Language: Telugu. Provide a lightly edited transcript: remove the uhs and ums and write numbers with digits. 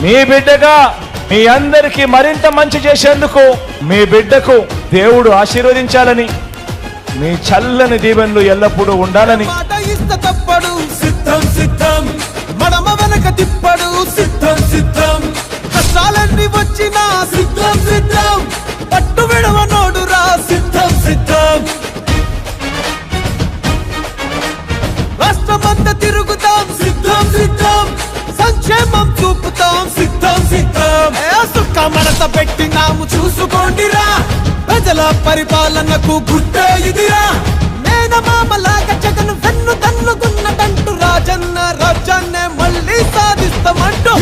మీ బిడ్డగా మీ అందరికీ మరింత మంచి చేసేందుకు మీ బిడ్డకు దేవుడు ఆశీర్వదించాలని, మీ చల్లని దీవెనలు ఎల్లప్పుడూ ఉండాలని. తప్పడు సిద్ధం సిద్ధం, మడమ వెనక తిప్పడు సిద్ధం సిద్ధం, కష్టాలన్నీ వచ్చినా సిద్ధం సిద్ధం, పట్టు విడవనోడురా సిద్ధం సిద్ధం. రాష్ట్రమంతా తిరుగుతాం సిద్ధం సిద్ధం, సంక్షేమం చూపుతాం సిద్ధం సిద్ధం. సుఖ మనత పెట్టినాము చూసుకోండిరా, ప్రజల పరిపాలనకు గుర్తే ఇదిరా. మేనమామలాగా జగన్ వెన్ను తన్నుకున్నదంటూ రాజన్న రాజ్యాన్నే మళ్ళీ సాధిస్తామంటూ